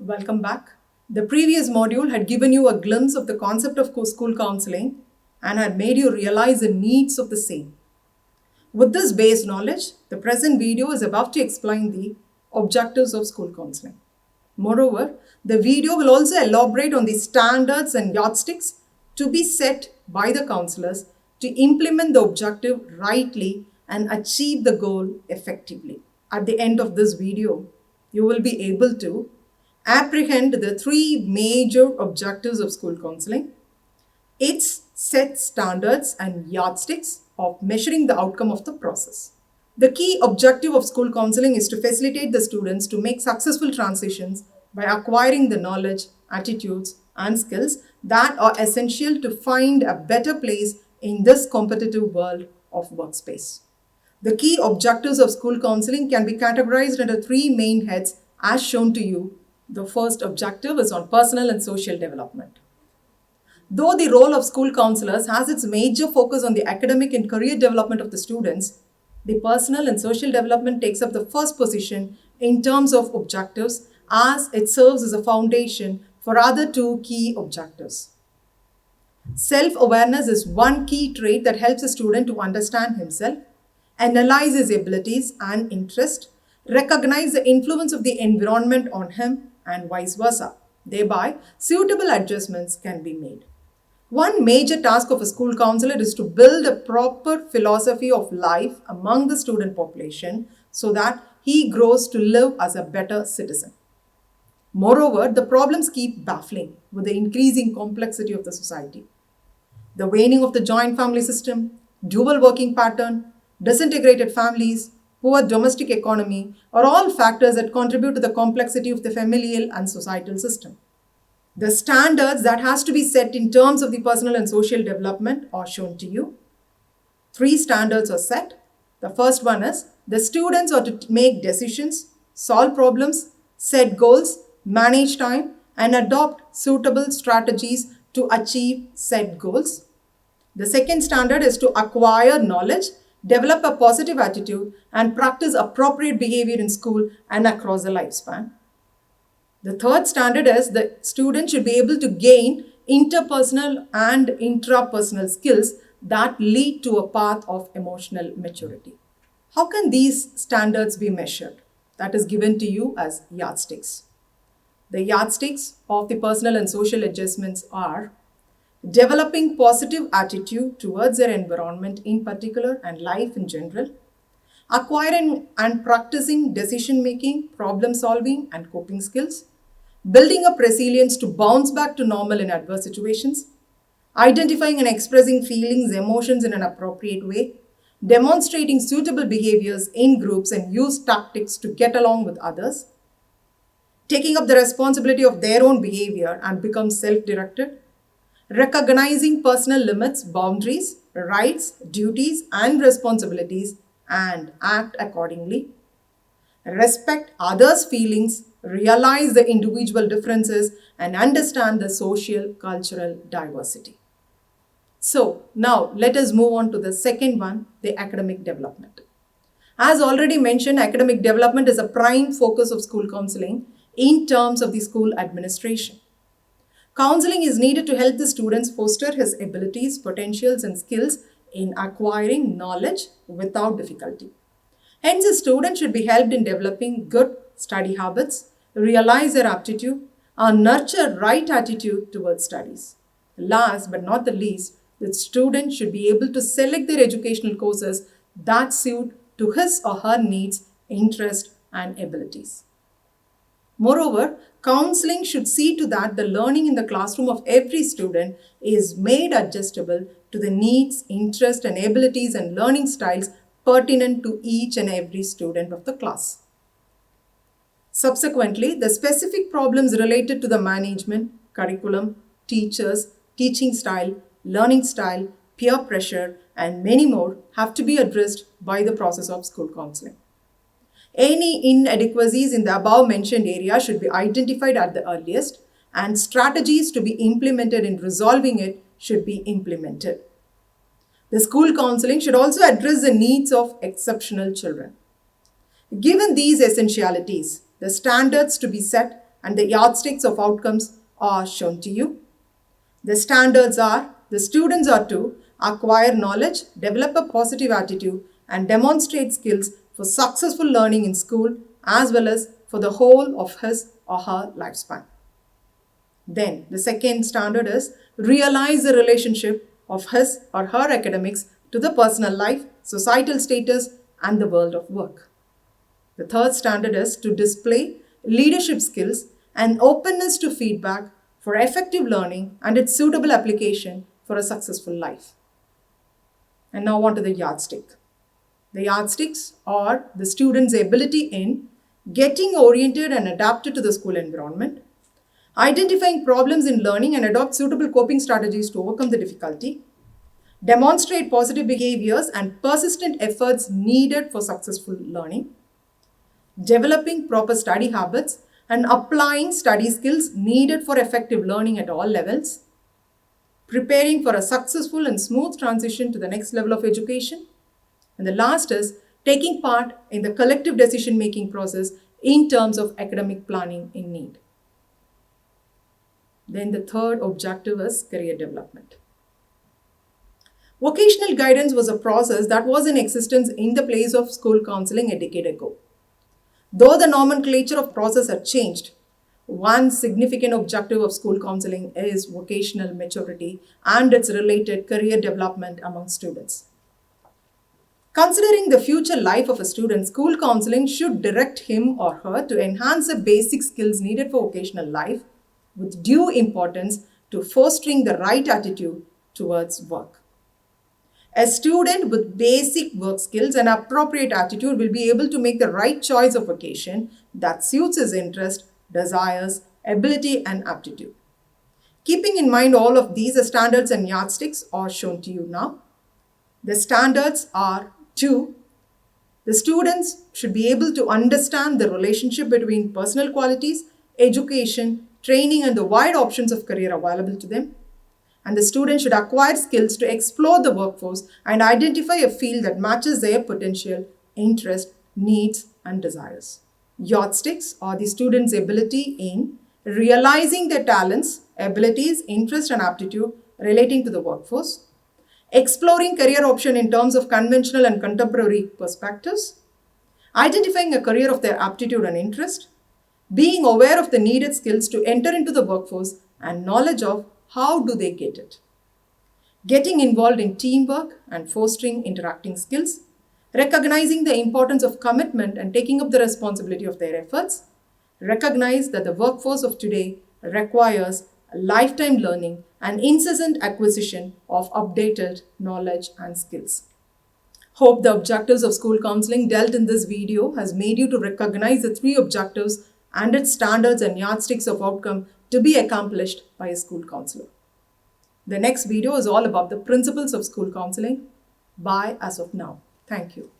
Welcome back. The previous module had given you a glimpse of the concept of school counseling and had made you realize the needs of the same. With this base knowledge, the present video is about to explain the objectives of school counseling. Moreover, the video will also elaborate on the standards and yardsticks to be set by the counselors to implement the objective rightly and achieve the goal effectively. At the end of this video, you will be able to apprehend the three major objectives of school counseling, its set standards and yardsticks of measuring the outcome of the process. The key objective of school counseling is to facilitate the students to make successful transitions by acquiring the knowledge, attitudes, and skills that are essential to find a better place in this competitive world of workspace. The key objectives of school counseling can be categorized under three main heads as shown to you. The first objective is on personal and social development. Though the role of school counselors has its major focus on the academic and career development of the students, the personal and social development takes up the first position in terms of objectives as it serves as a foundation for other two key objectives. Self-awareness is one key trait that helps a student to understand himself, analyze his abilities and interests, recognize the influence of the environment on him, and vice versa. Thereby, suitable adjustments can be made. One major task of a school counselor is to build a proper philosophy of life among the student population so that he grows to live as a better citizen. Moreover, the problems keep baffling with the increasing complexity of the society. The waning of the joint family system, dual working pattern, disintegrated families, poor domestic economy are all factors that contribute to the complexity of the familial and societal system. The standards that has to be set in terms of the personal and social development are shown to you. Three standards are set. The first one is the students are to make decisions, solve problems, set goals, manage time, and adopt suitable strategies to achieve set goals. The second standard is to acquire knowledge, develop a positive attitude, and practice appropriate behavior in school and across the lifespan. The third standard is the student should be able to gain interpersonal and intrapersonal skills that lead to a path of emotional maturity. How can these standards be measured? That is given to you as yardsticks. The yardsticks of the personal and social adjustments are developing positive attitude towards their environment in particular and life in general, acquiring and practicing decision making, problem solving, and coping skills, building up resilience to bounce back to normal in adverse situations, identifying and expressing feelings, emotions in an appropriate way, demonstrating suitable behaviors in groups and use tactics to get along with others, taking up the responsibility of their own behavior and become self-directed, recognizing personal limits, boundaries, rights, duties, and responsibilities, and act accordingly. Respect others' feelings, realize the individual differences, and understand the social, cultural diversity. So, now let us move on to the second one, the academic development. As already mentioned, academic development is a prime focus of school counseling in terms of the school administration. Counseling is needed to help the students foster his abilities, potentials, and skills in acquiring knowledge without difficulty. Hence, a student should be helped in developing good study habits, realize their aptitude, and nurture right attitude towards studies. Last but not the least, the student should be able to select their educational courses that suit to his or her needs, interest, and abilities. Moreover, counseling should see to that the learning in the classroom of every student is made adjustable to the needs, interests, and abilities and learning styles pertinent to each and every student of the class. Subsequently, the specific problems related to the management, curriculum, teachers, teaching style, learning style, peer pressure, and many more have to be addressed by the process of school counseling. Any inadequacies in the above mentioned area should be identified at the earliest, and strategies to be implemented in resolving it should be implemented. The school counseling should also address the needs of exceptional children. Given these essentialities, the standards to be set and the yardsticks of outcomes are shown to you. The standards are: the students are to acquire knowledge, develop a positive attitude, and demonstrate skills for successful learning in school as well as for the whole of his or her lifespan. Then the second standard is: realize the relationship of his or her academics to the personal life, societal status, and the world of work. The third standard is to display leadership skills and openness to feedback for effective learning and its suitable application for a successful life. And now on to the yardstick. The yardsticks are the student's ability in getting oriented and adapted to the school environment, identifying problems in learning and adopt suitable coping strategies to overcome the difficulty, demonstrate positive behaviors and persistent efforts needed for successful learning, developing proper study habits and applying study skills needed for effective learning at all levels, preparing for a successful and smooth transition to the next level of education, and the last is taking part in the collective decision-making process in terms of academic planning in need. Then the third objective is career development. Vocational guidance was a process that was in existence in the place of school counseling a decade ago. Though the nomenclature of process had changed, one significant objective of school counseling is vocational maturity and its related career development among students. Considering the future life of a student, school counseling should direct him or her to enhance the basic skills needed for vocational life with due importance to fostering the right attitude towards work. A student with basic work skills and appropriate attitude will be able to make the right choice of vocation that suits his interest, desires, ability, and aptitude. Keeping in mind all of these, the standards and yardsticks are shown to you now. The standards are: 2. The students should be able to understand the relationship between personal qualities, education, training, and the wide options of career available to them. And the student should acquire skills to explore the workforce and identify a field that matches their potential, interest, needs, and desires. Yardsticks are the student's ability in realizing their talents, abilities, interest, and aptitude relating to the workforce, exploring career option in terms of conventional and contemporary perspectives, identifying a career of their aptitude and interest, being aware of the needed skills to enter into the workforce, and knowledge of how do they get it, getting involved in teamwork and fostering interacting skills, recognizing the importance of commitment and taking up the responsibility of their efforts, recognize that the workforce of today requires lifetime learning and incessant acquisition of updated knowledge and skills. Hope the objectives of school counseling dealt in this video has made you to recognize the 3 objectives and its standards and yardsticks of outcome to be accomplished by a school counselor. The next video is all about the principles of school counseling. Bye as of now. Thank you.